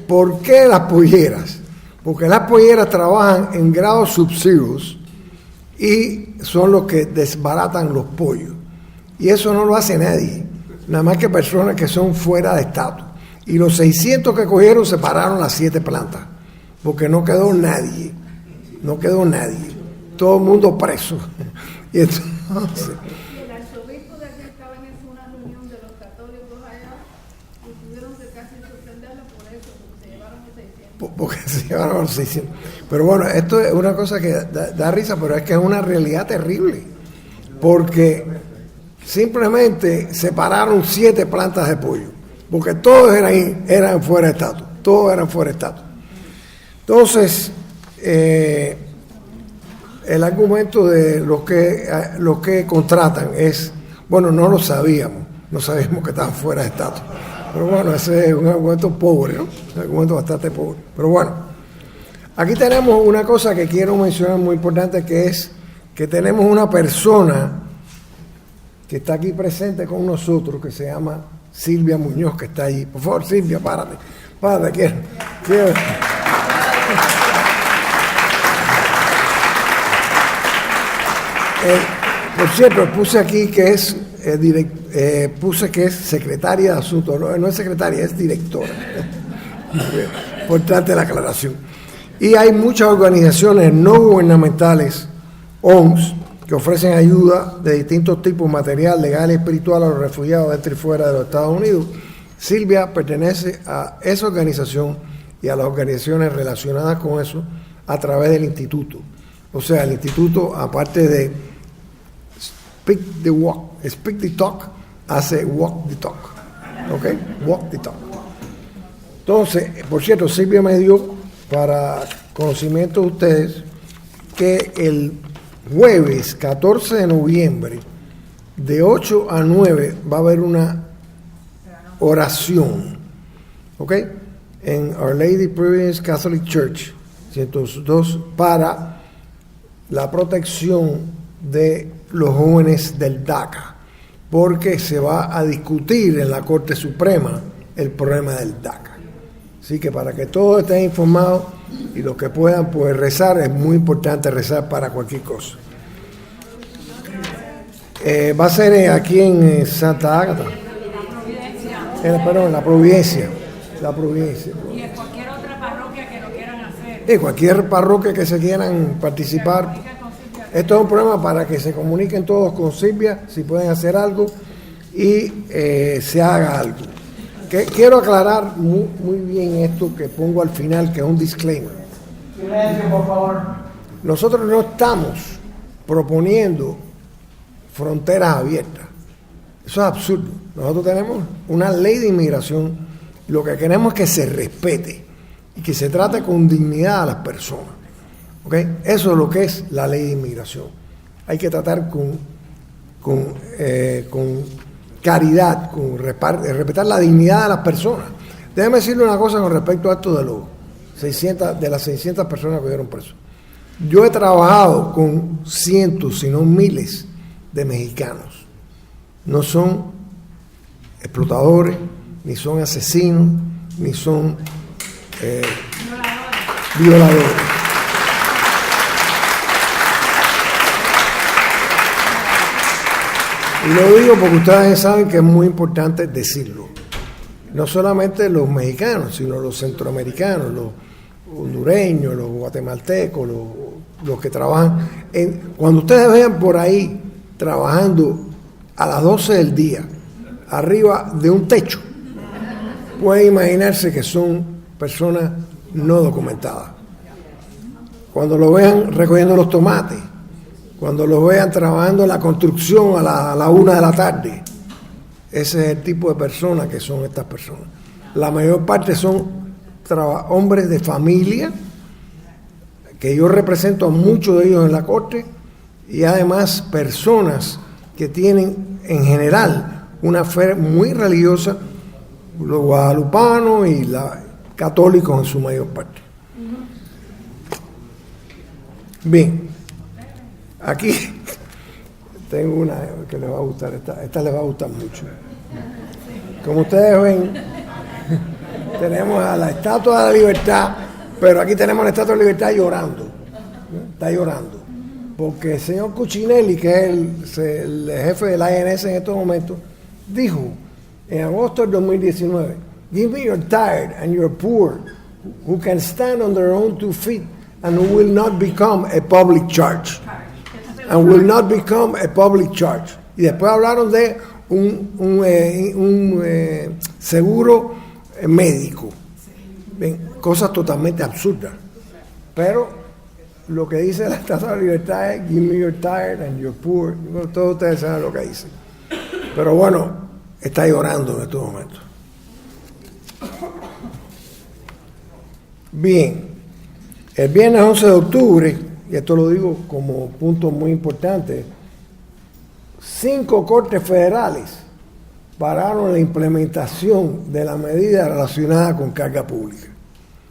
Speaker 2: ¿por qué las polleras? Porque las polleras trabajan en grados sub-zeros y son los que desbaratan los pollos. Y eso no lo hace nadie, nada más que personas que son fuera de estatus. Y los 600 que cogieron se pararon las 7 plantas, porque no quedó nadie, todo el mundo preso. Y entonces,
Speaker 6: el arzobispo de aquí estaba en una reunión de los católicos allá y tuvieron que casi suspenderlo por eso, porque se llevaron los 600.
Speaker 2: Porque se llevaron los 600. Pero bueno, esto es una cosa que da risa, pero es que es una realidad terrible, porque simplemente separaron 7 plantas de pollo, porque todos eran fuera de estatus, Entonces, el argumento de los que contratan es, bueno, no lo sabíamos, no sabíamos que estaban fuera de estatus. Pero bueno, ese es un argumento pobre, ¿no? Un argumento bastante pobre. Pero bueno, aquí tenemos una cosa que quiero mencionar muy importante, que es que tenemos una persona que está aquí presente con nosotros, que se llama Silvia Muñoz, que está allí. Por favor, Silvia, párate, quiero. Por cierto, puse aquí que es secretaria de asuntos, no es secretaria, es directora. Importante la aclaración. Y hay muchas organizaciones no gubernamentales, ONGs, que ofrecen ayuda de distintos tipos, material, legal y espiritual a los refugiados dentro y fuera de los Estados Unidos. Silvia pertenece a esa organización y a las organizaciones relacionadas con eso a través del instituto. O sea, el instituto, aparte de Speak the Talk, hace Walk the Talk. ¿Ok? Walk the Talk. Entonces, por cierto, Silvia me dio para conocimiento de ustedes que el jueves 14 de noviembre, de 8 a 9, va a haber una oración, ¿ok? En Our Lady Providence Catholic Church, 102, para la protección de los jóvenes del DACA, porque se va a discutir en la Corte Suprema el problema del DACA. Así que para que todos estén informados y los que puedan pues rezar, es muy importante rezar para cualquier cosa. Va a ser aquí en Santa Ágata. En la Providencia.
Speaker 7: Y en cualquier otra parroquia que lo quieran hacer.
Speaker 2: Cualquier parroquia que se quieran participar. Esto es un programa para que se comuniquen todos con Silvia, si pueden hacer algo y se haga algo. Quiero aclarar muy bien esto que pongo al final, que es un disclaimer. Silencio, por favor. Nosotros no estamos proponiendo fronteras abiertas. Eso es absurdo. Nosotros tenemos una ley de inmigración. Lo que queremos es que se respete y que se trate con dignidad a las personas. ¿Okay? Eso es lo que es la ley de inmigración. Hay que tratar con caridad, con respetar la dignidad de las personas. Déjeme decirle una cosa con respecto a esto de las 600 personas que fueron presos. Yo he trabajado con cientos, si no miles, de mexicanos. No son explotadores, ni son asesinos, ni son violadores. Y lo digo porque ustedes saben que es muy importante decirlo. No solamente los mexicanos, sino los centroamericanos, los hondureños, los guatemaltecos, los que trabajan. Cuando ustedes vean por ahí trabajando a las 12 del día, arriba de un techo, pueden imaginarse que son personas no documentadas. Cuando lo vean recogiendo los tomates, cuando los vean trabajando en la construcción a la 1 de la tarde, ese es el tipo de personas que son estas personas. La mayor parte son hombres de familia, que yo represento a muchos de ellos en la corte, y además personas que tienen en general una fe muy religiosa, los guadalupanos y los católicos en su mayor parte. Bien, aquí tengo una que les va a gustar, esta les va a gustar mucho. Como ustedes ven, tenemos a la Estatua de la Libertad, pero aquí tenemos la Estatua de la Libertad llorando. Está llorando. Porque el señor Cuccinelli, que es el jefe de la INS en estos momentos, dijo en agosto del 2019, "Give me your tired and your poor, who can stand on their own 2 feet and who will not become a public charge." And will not become a public charge. Y después hablaron de un seguro médico. Bien, cosas totalmente absurdas. Pero lo que dice la Estatua de la Libertad es "Give me your tired and your poor". Bueno, todos ustedes saben lo que dice. Pero bueno, está llorando en estos momentos. Bien, el viernes 11 de octubre, y esto lo digo como punto muy importante, 5 cortes federales pararon la implementación de la medida relacionada con carga pública.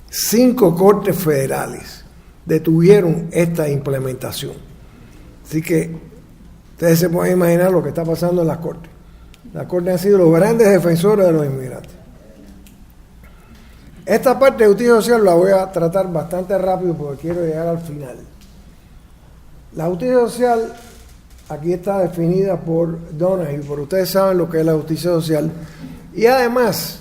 Speaker 2: 5 cortes federales detuvieron esta implementación. Así que ustedes se pueden imaginar lo que está pasando en las cortes. Las cortes han sido los grandes defensores de los inmigrantes. Esta parte de justicia social la voy a tratar bastante rápido porque quiero llegar al final. La justicia social aquí está definida por Donahue, porque ustedes saben lo que es la justicia social. Y además,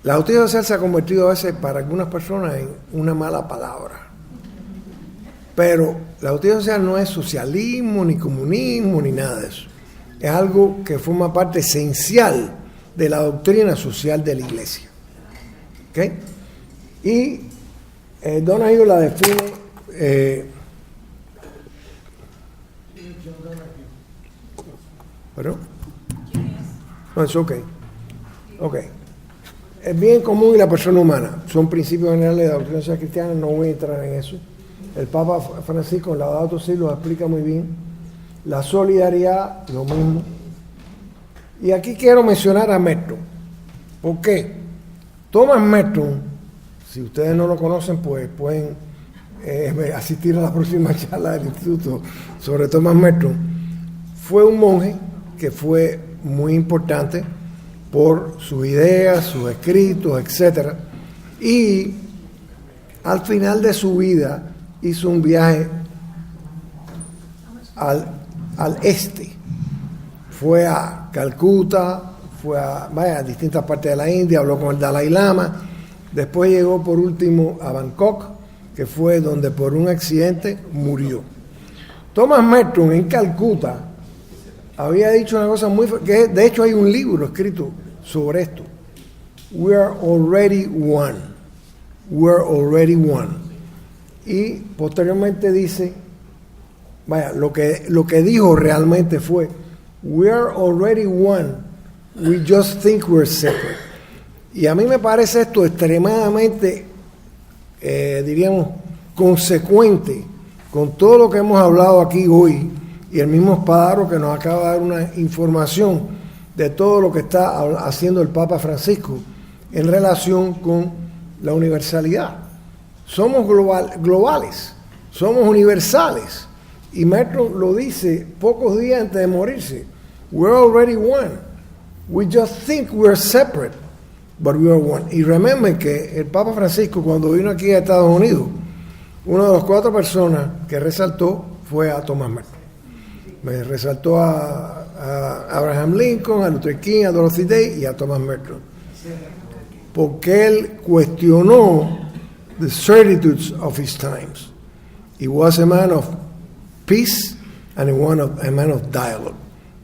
Speaker 2: la justicia social se ha convertido a veces para algunas personas en una mala palabra. Pero la justicia social no es socialismo, ni comunismo, ni nada de eso. Es algo que forma parte esencial de la doctrina social de la Iglesia. ¿Ok? Y Donahue la define... ¿Pero? No, es ok. El bien común y la persona humana son principios generales de la doctrina social cristiana, no voy a entrar en eso. El Papa Francisco en Laudato Si lo explica muy bien. La solidaridad, lo mismo. Y aquí quiero mencionar a Merton. ¿Por qué? Thomas Merton, si ustedes no lo conocen, pues pueden asistir a la próxima charla del instituto sobre Thomas Merton. Fue un monje que fue muy importante por sus ideas, sus escritos, etc. Y al final de su vida hizo un viaje al este. Fue a Calcuta, fue a distintas partes de la India, habló con el Dalai Lama, Después llegó por último a Bangkok, que fue donde por un accidente murió. Thomas Merton en Calcuta había dicho una cosa que de hecho hay un libro escrito sobre esto. We are already one. We are already one. Y posteriormente dice, vaya, lo que dijo realmente fue, we are already one. We just think we're separate. Y a mí me parece esto extremadamente, diríamos, consecuente con todo lo que hemos hablado aquí hoy y el mismo Spadaro que nos acaba de dar una información de todo lo que está haciendo el Papa Francisco en relación con la universalidad. Somos globales, somos universales. Y Merton lo dice pocos días antes de morirse. We're already one. We just think we're separate, but we are one. Y remember que el Papa Francisco, cuando vino aquí a Estados Unidos, una de las 4 personas que resaltó fue a Thomas Merton. Me resaltó a Abraham Lincoln, a Luther King, a Dorothy Day y a Thomas Merton. Porque él cuestionó the certitudes of his times. He was a man of peace and a man of dialogue.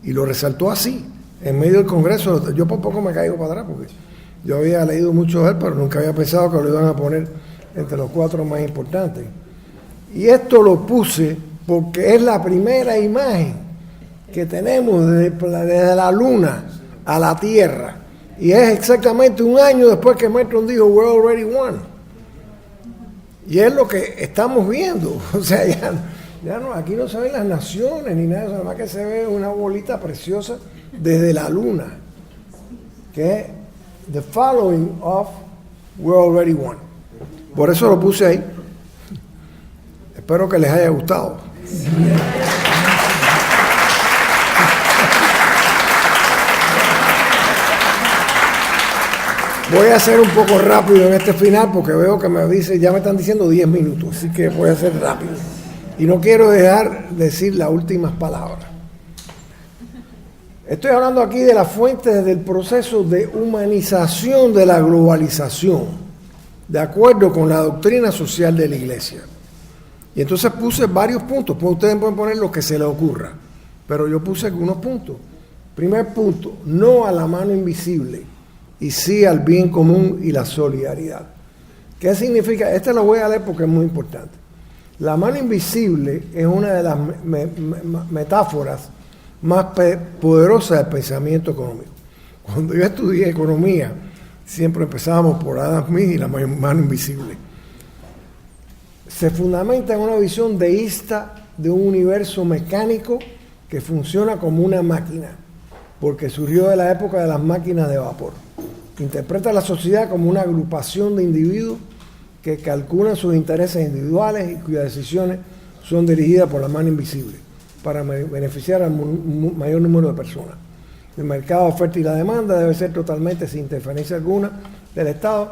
Speaker 2: Y lo resaltó así, en medio del Congreso. Yo por poco me caigo para atrás, porque yo había leído mucho de él, pero nunca había pensado que lo iban a poner entre los 4 más importantes. Y esto lo puse porque es la primera imagen que tenemos desde la Luna a la Tierra. Y es exactamente un año después que Merton dijo, we're already one. Y es lo que estamos viendo. O sea, ya no, aquí no se ven las naciones ni nada, nada más que se ve una bolita preciosa desde la Luna, que es the following of we're already one. Por eso lo puse ahí. Espero que les haya gustado. Voy a hacer un poco rápido en este final porque veo que me dice, ya me están diciendo 10 minutos, así que voy a hacer rápido. Y no quiero dejar de decir las últimas palabras. Estoy hablando aquí de las fuentes del proceso de humanización de la globalización, de acuerdo con la doctrina social de la Iglesia. Y entonces puse varios puntos, pues ustedes pueden poner lo que se les ocurra, pero yo puse algunos puntos. Primer punto, no a la mano invisible y sí al bien común y la solidaridad. ¿Qué significa? Esta lo voy a leer porque es muy importante. La mano invisible es una de las metáforas más poderosas del pensamiento económico. Cuando yo estudié economía, siempre empezábamos por Adam Smith y la mano invisible. Se fundamenta en una visión deísta de un universo mecánico que funciona como una máquina, porque surgió de la época de las máquinas de vapor. Interpreta la sociedad como una agrupación de individuos que calculan sus intereses individuales y cuyas decisiones son dirigidas por la mano invisible para beneficiar al mayor número de personas. El mercado de oferta y la demanda debe ser totalmente sin interferencia alguna del Estado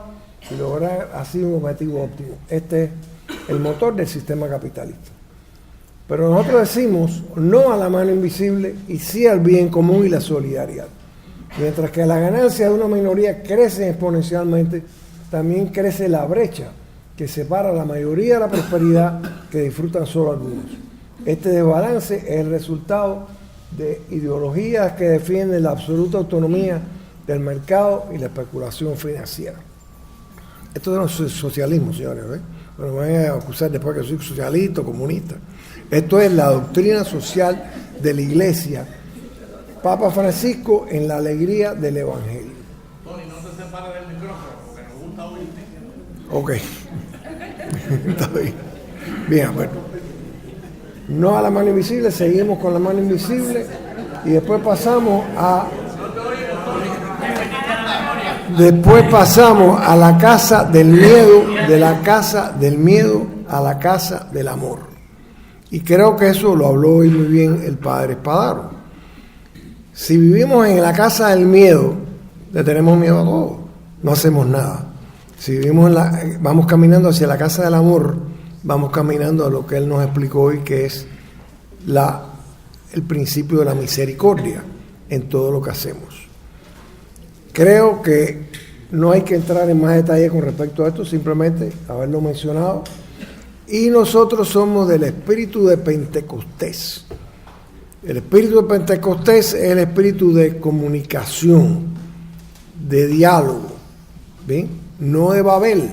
Speaker 2: y lograr así un objetivo óptimo. Este es el motor del sistema capitalista. Pero nosotros decimos no a la mano invisible y sí al bien común y la solidaridad. Mientras que la ganancia de una minoría crece exponencialmente, también crece la brecha que separa a la mayoría de la prosperidad que disfrutan solo algunos. Este desbalance es el resultado de ideologías que defienden la absoluta autonomía del mercado y la especulación financiera. Esto no es socialismo, señores, ¿eh? Bueno, me van a acusar después que soy socialista o comunista. Esto es la doctrina social de la Iglesia. Papa Francisco en la alegría del Evangelio.
Speaker 1: Tony, no te separes del micrófono, porque nos gusta oírte.
Speaker 2: Ok. Está bien. Bien, bueno. No a la mano invisible, seguimos con la mano invisible y después pasamos a la casa del miedo, de la casa del miedo a la casa del amor. Y creo que eso lo habló hoy muy bien el padre Spadaro. Si vivimos en la casa del miedo, le tenemos miedo a todo, no hacemos nada. Si vivimos vamos caminando hacia la casa del amor, vamos caminando a lo que él nos explicó hoy, que es el principio de la misericordia en todo lo que hacemos. Creo que no hay que entrar en más detalle con respecto a esto, simplemente haberlo mencionado. Y nosotros somos del espíritu de Pentecostés. El espíritu de Pentecostés es el espíritu de comunicación, de diálogo, ¿bien? No de Babel.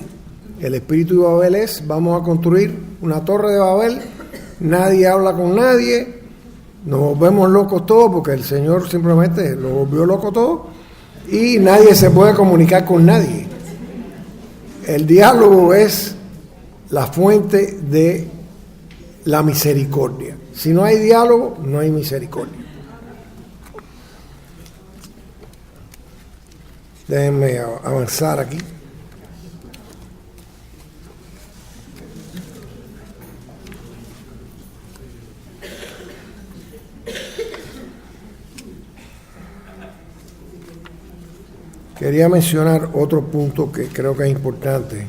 Speaker 2: El espíritu de Babel es, vamos a construir una torre de Babel, nadie habla con nadie, nos volvemos locos todos porque el Señor simplemente lo volvió loco todo y nadie se puede comunicar con nadie. El diálogo es la fuente de la misericordia. Si no hay diálogo, no hay misericordia. Déjenme avanzar aquí. Quería mencionar otro punto que creo que es importante.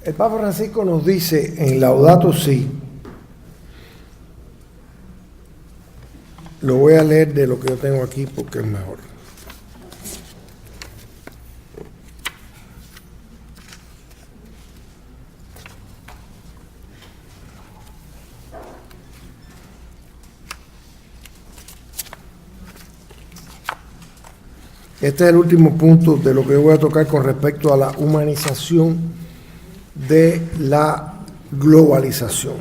Speaker 2: El Papa Francisco nos dice en Laudato Si, lo voy a leer de lo que yo tengo aquí porque es mejor. Este es el último punto de lo que yo voy a tocar con respecto a la humanización de la globalización.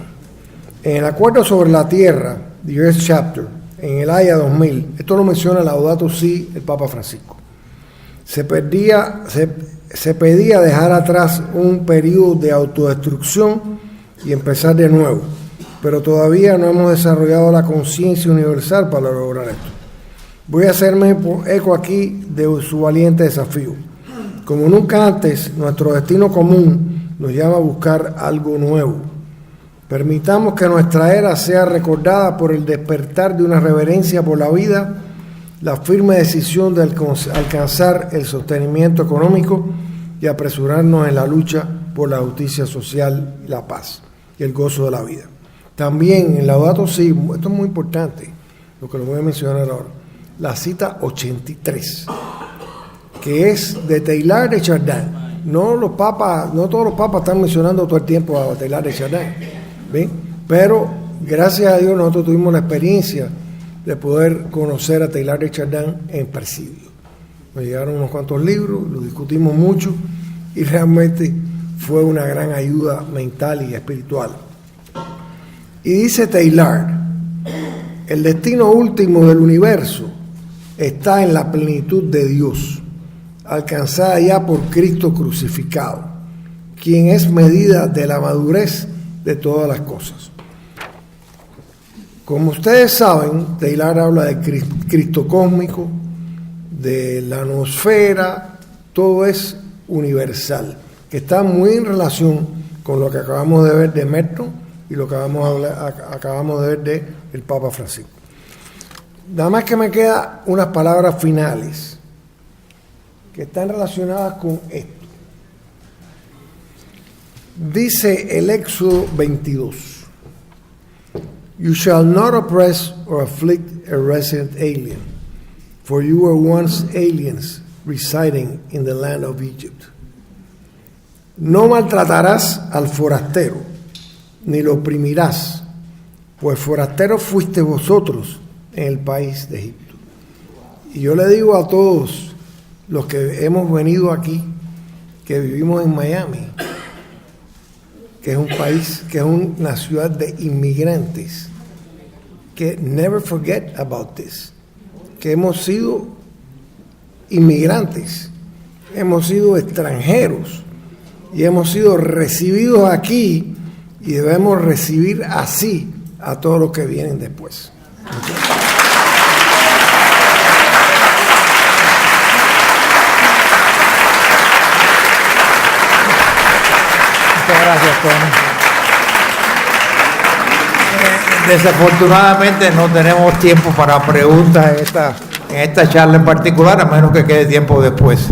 Speaker 2: En el Acuerdo sobre la Tierra, The Earth Chapter, en el AYA 2000, esto lo menciona Laudato Si, el Papa Francisco, se pedía dejar atrás un periodo de autodestrucción y empezar de nuevo, pero todavía no hemos desarrollado la conciencia universal para lograr esto. Voy a hacerme eco aquí de su valiente desafío. Como nunca antes, nuestro destino común nos llama a buscar algo nuevo. Permitamos que nuestra era sea recordada por el despertar de una reverencia por la vida, la firme decisión de alcanzar el sostenimiento económico y apresurarnos en la lucha por la justicia social, la paz y el gozo de la vida. También en Laudato Si, esto es muy importante, lo que les voy a mencionar ahora, la cita 83, que es de Teilhard de Chardin. No todos los papas están mencionando todo el tiempo a Teilhard de Chardin, ¿ven? Pero gracias a Dios nosotros tuvimos la experiencia de poder conocer a Teilhard de Chardin en presidio. Nos llegaron unos cuantos libros, lo discutimos mucho y realmente fue una gran ayuda mental y espiritual. Y dice Teilhard, el destino último del universo está en la plenitud de Dios, alcanzada ya por Cristo crucificado, quien es medida de la madurez de todas las cosas. Como ustedes saben, Teilhard habla de Cristo cósmico, de la noosfera, todo es universal, que está muy en relación con lo que acabamos de ver de Merton y lo que acabamos de ver de el Papa Francisco. Nada más que me quedan unas palabras finales que están relacionadas con esto. Dice el Éxodo 22, You shall not oppress or afflict a resident alien, for you were once aliens residing in the land of Egypt. No maltratarás al forastero, ni lo oprimirás, pues forasteros fuiste vosotros en el país de Egipto. Y yo le digo a todos los que hemos venido aquí, que vivimos en Miami, que es un país, que es una ciudad de inmigrantes, que never forget about this, que hemos sido inmigrantes, hemos sido extranjeros y hemos sido recibidos aquí y debemos recibir así a todos los que vienen después.
Speaker 7: Muchas gracias, Tony. Desafortunadamente no tenemos tiempo para preguntas en esta charla en particular, a menos que quede tiempo después.